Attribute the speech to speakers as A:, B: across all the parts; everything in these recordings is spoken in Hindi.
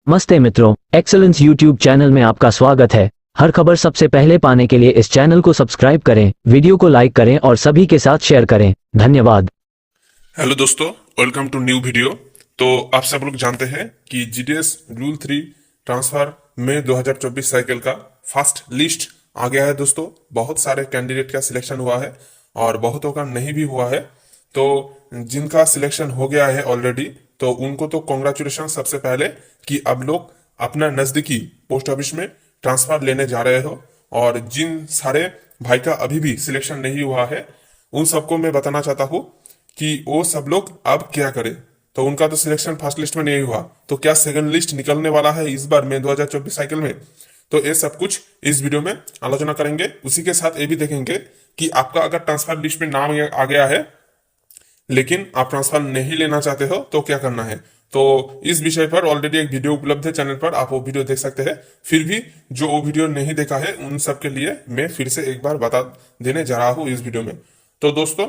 A: नमस्ते मित्रों, एक्सेलेंस यूट्यूब चैनल में आपका स्वागत है। हर खबर सबसे पहले पाने के लिए इस चैनल को सब्सक्राइब करें, वीडियो को लाइक करें और सभी के साथ शेयर करें। धन्यवाद।
B: हेलो दोस्तों, वेलकम टू न्यू वीडियो। तो आप सब लोग जानते हैं कि जीडीएस रूल 3 ट्रांसफर में 2024 साइकिल का फर्स्ट लिस्ट आ गया है दोस्तों। बहुत सारे कैंडिडेट का सिलेक्शन हुआ है और बहुतों का नहीं भी हुआ है। तो जिनका सिलेक्शन हो गया है ऑलरेडी, तो उनको तो कॉन्ग्रेचुलेशन सबसे पहले कि अब लोग अपना नजदीकी पोस्ट ऑफिस में ट्रांसफर लेने जा रहे हो। और जिन सारे भाई का अभी भी सिलेक्शन नहीं हुआ है, उन सबको मैं बताना चाहता हूँ कि वो सब लोग अब क्या करें। तो उनका तो सिलेक्शन फर्स्ट लिस्ट में नहीं हुआ, तो क्या सेकंड लिस्ट निकलने वाला है इस बार में 2024 साइकिल में। तो ये सब कुछ इस वीडियो में आलोचना करेंगे। उसी के साथ ये भी देखेंगे कि आपका अगर ट्रांसफर लिस्ट में नाम आ गया है लेकिन आप ट्रांसफर नहीं लेना चाहते हो तो क्या करना है। तो इस विषय पर ऑलरेडी एक वीडियो उपलब्ध है चैनल पर, आप वो वीडियो देख सकते हैं। फिर भी जो वो वीडियो नहीं देखा है उन सब के लिए मैं फिर से एक बार बता देने जा रहा हूँ इस वीडियो में। तो दोस्तों,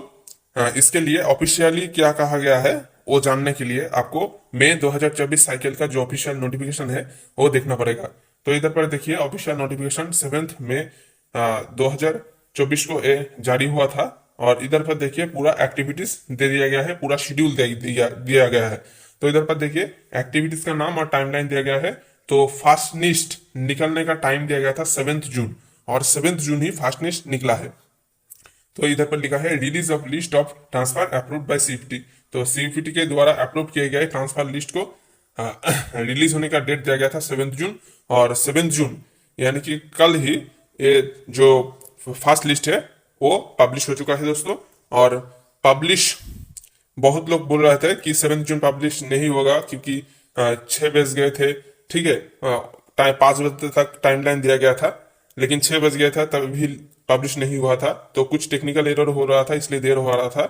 B: इसके लिए ऑफिशियली क्या कहा गया है वो जानने के लिए आपको मई 2024 साइकिल का जो ऑफिशियल नोटिफिकेशन है वो देखना पड़ेगा। तो इधर पर देखिए, ऑफिशियल नोटिफिकेशन 7 मई 2024 को जारी हुआ था। और इधर पर देखिए पूरा एक्टिविटीज दे दिया गया है, पूरा शेड्यूल दिया गया है। तो इधर पर देखिए एक्टिविटीज का नाम और टाइमलाइन दिया गया है। तो फास्ट लिस्ट निकलने का टाइम दिया गया था 7 जून, और 7 जून ही फास्ट लिस्ट निकला है। तो इधर पर लिखा है release of list of transfer approved by CPT. तो सीपीटी के द्वारा अप्रूव किए गए ट्रांसफर लिस्ट को रिलीज होने का डेट दिया गया था 7 जून। और 7 जून यानी कि कल ही ये जो फर्स्ट लिस्ट है वो पब्लिश हो चुका है दोस्तों। और पब्लिश बहुत लोग बोल रहे थे कि 7 जून पब्लिश नहीं होगा क्योंकि 6 बज गए थे, ठीक है। 5 बजे तक टाइमलाइन दिया गया था, लेकिन 6 बज गया था तब भी पब्लिश नहीं हुआ था। तो कुछ टेक्निकल एरर हो रहा था, इसलिए देर हो रहा था।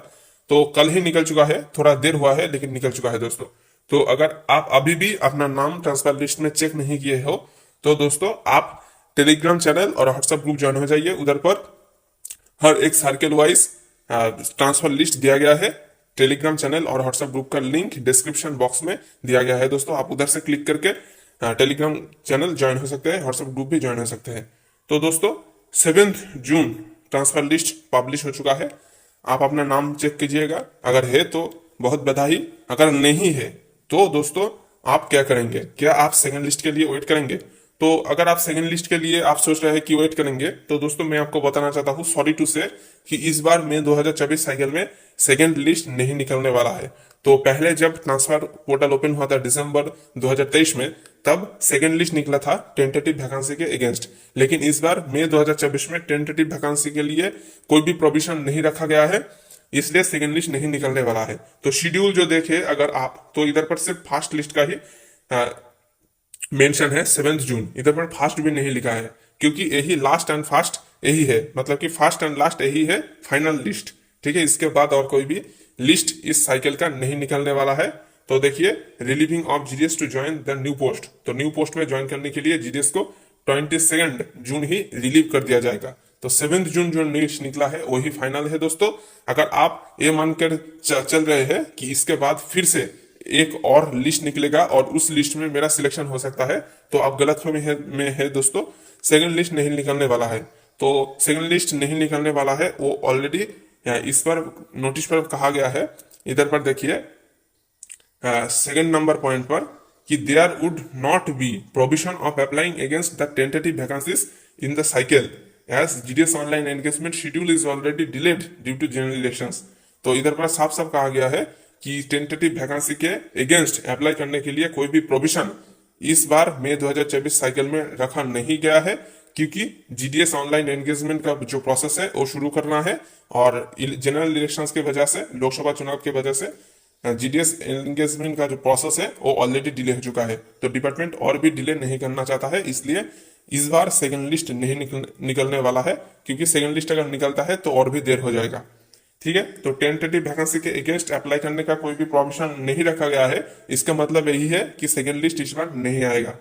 B: तो कल ही निकल चुका है, थोड़ा देर हुआ है लेकिन निकल चुका है दोस्तों। तो अगर आप अभी भी अपना नाम ट्रांसफर लिस्ट में चेक नहीं किए हो तो दोस्तों आप टेलीग्राम चैनल और व्हाट्सएप ग्रुप ज्वाइन हो जाइए। उधर पर हर एक सर्कल वाइज ट्रांसफर लिस्ट दिया गया है। टेलीग्राम चैनल और व्हाट्सएप ग्रुप का लिंक डिस्क्रिप्शन बॉक्स में दिया गया है दोस्तों। आप उधर से क्लिक करके टेलीग्राम चैनल ज्वाइन हो सकते हैं, व्हाट्सएप ग्रुप भी ज्वाइन हो सकते हैं। तो दोस्तों 7 जून ट्रांसफर लिस्ट पब्लिश हो चुका है। आप अपना नाम चेक कीजिएगा, अगर है तो बहुत बधाई, अगर नहीं है तो दोस्तों आप क्या करेंगे। क्या आप सेकंड लिस्ट के लिए वेट करेंगे। तो अगर आप सेकंड लिस्ट के लिए आप सोच रहे हैं कि वेट करेंगे, तो दोस्तों मैं आपको बताना चाहता हूँ सॉरी टू से कि इस बार में 2024 साइकिल में सेकंड लिस्ट नहीं निकलने वाला है। तो पहले जब ट्रांसफर पोर्टल ओपन हुआ था दिसंबर 2023 में, तब सेकंड लिस्ट निकला था टेंटेटिव वैकेंसी के अगेंस्ट। लेकिन इस बार मई 2024 में टेंटेटिव वैकेंसी के लिए कोई भी प्रोविजन नहीं रखा गया है, इसलिए सेकंड लिस्ट नहीं निकलने वाला है। तो शेड्यूल जो देखे अगर आप, तो इधर पर सिर्फ फर्स्ट लिस्ट का ही मेंशन है 7 जून। इधर पर फास्ट भी नहीं लिखा है क्योंकि यही लास्ट एंड फास्ट यही है, मतलब कि फास्ट एंड लास्ट यही है फाइनल लिस्ट, ठीक है। इसके बाद और कोई भी लिस्ट इस साइकिल का नहीं निकलने वाला है। तो देखिए, relieving of GDS to join the new post. तो न्यू पोस्ट में ज्वाइन करने के लिए जीडीएस को 22 जून ही रिलीव कर दिया जाएगा। तो 7 जून जो लिस्ट निकला है वही फाइनल है दोस्तों। अगर आप ये मानकर चल रहे हैं कि इसके बाद फिर से एक और लिस्ट निकलेगा और उस लिस्ट में मेरा सिलेक्शन हो सकता है, तो आप गलत में है दोस्तों। सेकंड लिस्ट नहीं निकलने वाला है। तो सेकंड लिस्ट नहीं निकलने वाला है, वो ऑलरेडी इस पर नोटिस पर कहा गया है। इधर पर देखिए सेकंड नंबर पॉइंट पर कि there would not be provision of applying against the tentative vacancies in the cycle as GDS online engagement schedule is already delayed due to general elections. तो इधर पर साफ साफ कहा गया है कि टेंटेटिव वैकेंसी के अगेंस्ट अप्लाई करने के लिए कोई भी प्रोविजन इस बार मई 2024 साइकिल में रखा नहीं गया है, क्योंकि जीडीएस ऑनलाइन एंगेजमेंट का जो प्रोसेस है वो शुरू करना है। और जनरल इलेक्शंस के वजह से, लोकसभा चुनाव के वजह से जीडीएस एंगेजमेंट का जो प्रोसेस है वो ऑलरेडी डिले हो चुका है। तो डिपार्टमेंट और भी डिले नहीं करना चाहता है, इसलिए इस बार सेकंड लिस्ट नहीं निकलने वाला है। क्योंकि सेकंड लिस्ट अगर निकलता है तो और भी देर हो जाएगा, ठीक है। तो टेंटेटिव वैकेंसी के अगेंस्ट अप्लाई करने का कोई भी प्रोविजन नहीं रखा गया है। इसका मतलब यही है कि सेकंड लिस्ट इस बार नहीं आएगा,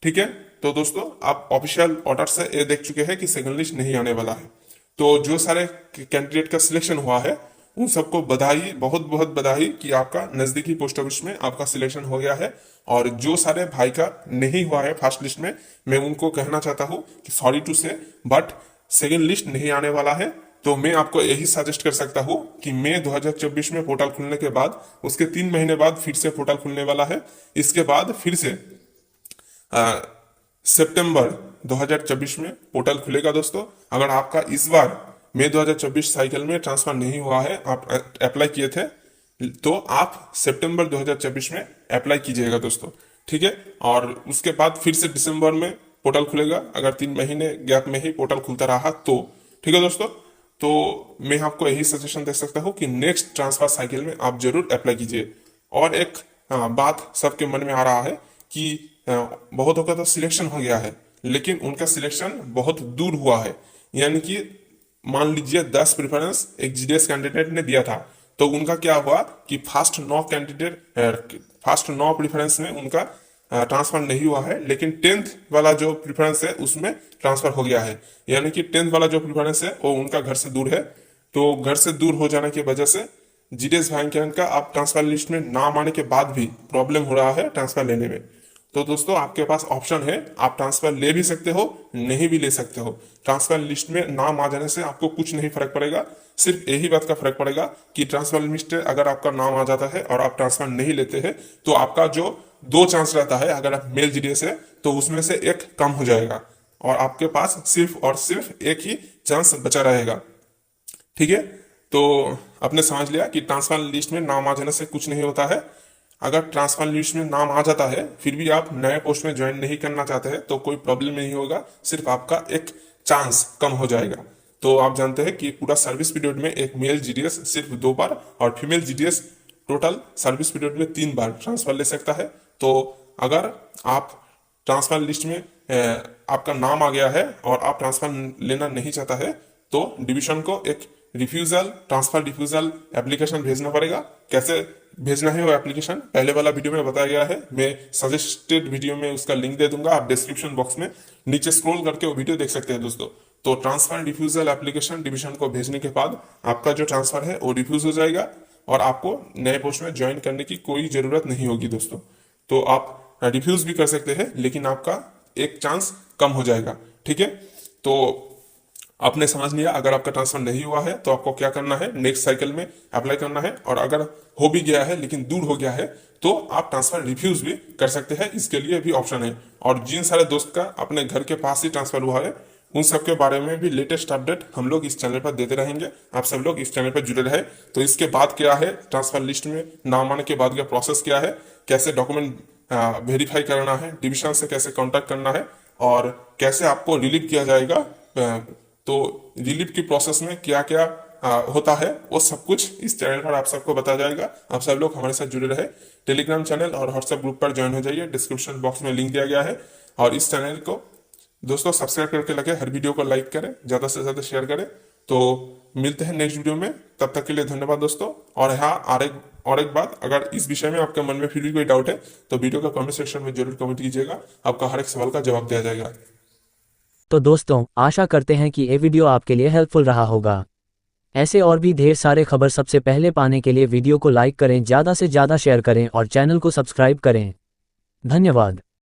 B: ठीक है। तो दोस्तों आप ऑफिशियल ऑर्डर से ये देख चुके हैं कि सेकंड लिस्ट नहीं आने वाला है। तो जो सारे कैंडिडेट का सिलेक्शन हुआ है उन सबको बधाई, बहुत बहुत बधाई कि आपका नजदीकी पोस्ट ऑफिस में आपका सिलेक्शन हो गया है। और जो सारे भाई का नहीं हुआ है फर्स्ट लिस्ट में, मैं उनको कहना चाहता हूँ कि सॉरी टू से, बट सेकेंड लिस्ट नहीं आने वाला है। तो मैं आपको यही सजेस्ट कर सकता हूँ कि मई 2024 में पोर्टल खुलने के बाद उसके 3 महीने बाद फिर से पोर्टल खुलने वाला है। इसके बाद फिर से सितंबर 2024 में पोर्टल खुलेगा दोस्तों। अगर आपका इस बार मई 2024 साइकिल में ट्रांसफर नहीं हुआ है, आप अप्लाई किए थे, तो आप सितंबर 2024 में अप्लाई कीजिएगा दोस्तों, ठीक है। और उसके बाद फिर से दिसंबर में पोर्टल खुलेगा, अगर 3 महीने गैप में ही पोर्टल खुलता रहा तो, ठीक है दोस्तों। तो मैं आपको यही सजेशन दे सकता हूँ कि नेक्स्ट ट्रांसफर साइकिल में आप जरूर अप्लाई कीजिए। और एक बात सबके मन में आ रहा है कि बहुतों का तो सिलेक्शन हो गया है, लेकिन उनका सिलेक्शन बहुत दूर हुआ है। यानी कि मान लीजिए 10 प्रेफरेंस एक जीडीएस कैंडिडेट ने दिया था, तो उनका क्या हुआ कि फर्स्ट 9 प्रेफरेंस में उनका ट्रांसफर नहीं हुआ है, लेकिन 10th वाला जो प्रेफरेंस है उसमें ट्रांसफर हो गया है। यानी कि 10th वाला जो प्रेफरेंस है वो उनका घर से दूर है, तो घर से दूर हो जाने की वजह से जीडीएस बैंक का आप ट्रांसफर लिस्ट में नाम आने के बाद भी प्रॉब्लम हो रहा है ट्रांसफर लेने में। तो दोस्तों आपके पास ऑप्शन है, आप ट्रांसफर ले भी सकते हो, नहीं भी ले सकते हो। ट्रांसफर लिस्ट में नाम आ जाने से आपको कुछ नहीं फर्क पड़ेगा, सिर्फ यही बात का फर्क पड़ेगा कि ट्रांसफर लिस्ट अगर आपका नाम आ जाता है और आप ट्रांसफर नहीं लेते हैं, तो आपका जो 2 चांस रहता है, अगर आप मेल जीडीएस है तो उसमें से एक कम हो जाएगा और आपके पास सिर्फ और सिर्फ एक ही चांस बचा रहेगा, ठीक है। तो आपने समझ लिया कि ट्रांसफर लिस्ट में नाम आ जाने से कुछ नहीं होता है। अगर ट्रांसफर लिस्ट में नाम आ जाता है फिर भी आप नए पोस्ट में ज्वाइन नहीं करना चाहते हैं तो कोई प्रॉब्लम नहीं होगा, सिर्फ आपका एक चांस कम हो जाएगा। तो आप जानते हैं कि पूरा सर्विस पीरियड में एक मेल जीडीएस सिर्फ 2 बार और female GDS total service period में 3 बार ट्रांसफर ले सकता है। तो अगर आप ट्रांसफर लिस्ट में आपका नाम आ गया है और आप ट्रांसफर लेना नहीं चाहता है, तो डिवीजन को एक ट्रांसफर रिफ्यूजल एप्लीकेशन भेजना पड़ेगा। कैसे भेजना है वो एप्लीकेशन पहले वाला वीडियो में बताया गया है, मैं सजेस्टेड वीडियो में उसका लिंक दे दूंगा, आप डिस्क्रिप्शन बॉक्स में नीचे स्क्रॉल करके वो वीडियो देख सकते हैं दोस्तों। तो ट्रांसफर रिफ्यूजल एप्लीकेशन डिवीजन को भेजने के बाद आपका जो ट्रांसफर है वो रिफ्यूज हो जाएगा और आपको नए पोस्ट में ज्वाइन करने की कोई जरूरत नहीं होगी दोस्तों। तो आप रिफ्यूज भी कर सकते हैं, लेकिन आपका एक चांस कम हो जाएगा, ठीक है। तो आपने समझ लिया, अगर आपका ट्रांसफर नहीं हुआ है तो आपको क्या करना है, नेक्स्ट साइकिल में अप्लाई करना है। और अगर हो भी गया है लेकिन दूर हो गया है तो आप ट्रांसफर रिफ्यूज भी कर सकते हैं, इसके लिए भी ऑप्शन है। और जिन सारे दोस्त का अपने घर के पास ही ट्रांसफर हुआ है उन सब के बारे में भी लेटेस्ट अपडेट हम लोग इस चैनल पर देते रहेंगे, आप सब लोग इस चैनल पर जुड़े रहे। तो इसके बाद क्या है, ट्रांसफर लिस्ट में नाम आने के बाद का प्रोसेस क्या है, कैसे डॉक्यूमेंट वेरीफाई करना है, डिवीजन से कैसे कॉन्टैक्ट करना है और कैसे आपको रिलीव किया जाएगा, तो रिलीव की प्रोसेस में क्या क्या होता है वो सब कुछ इस चैनल पर आप सबको बताया जाएगा। आप सब लोग हमारे साथ जुड़े रहे, टेलीग्राम चैनल और व्हाट्सएप ग्रुप पर ज्वाइन हो जाइए, डिस्क्रिप्शन बॉक्स में लिंक दिया गया है। और इस चैनल को दोस्तों सब्सक्राइब करके लगे, हर वीडियो को लाइक करें, ज्यादा से ज्यादा शेयर करें। तो मिलते हैं नेक्स्ट वीडियो में, तब तक के लिए धन्यवाद दोस्तों। और हाँ, और एक बात, अगर इस विषय में आपके मन में फिर भी कोई डाउट है तो वीडियो का कमेंट सेक्शन में जरूर कमेंट कीजिएगा, आपका हर एक सवाल का जवाब दिया जाएगा।
A: तो दोस्तों आशा करते हैं कि ये वीडियो आपके लिए हेल्पफुल रहा होगा। ऐसे और भी ढेर सारे खबर सबसे पहले पाने के लिए वीडियो को लाइक करें, ज़्यादा से ज़्यादा शेयर करें और चैनल को सब्सक्राइब करें। धन्यवाद।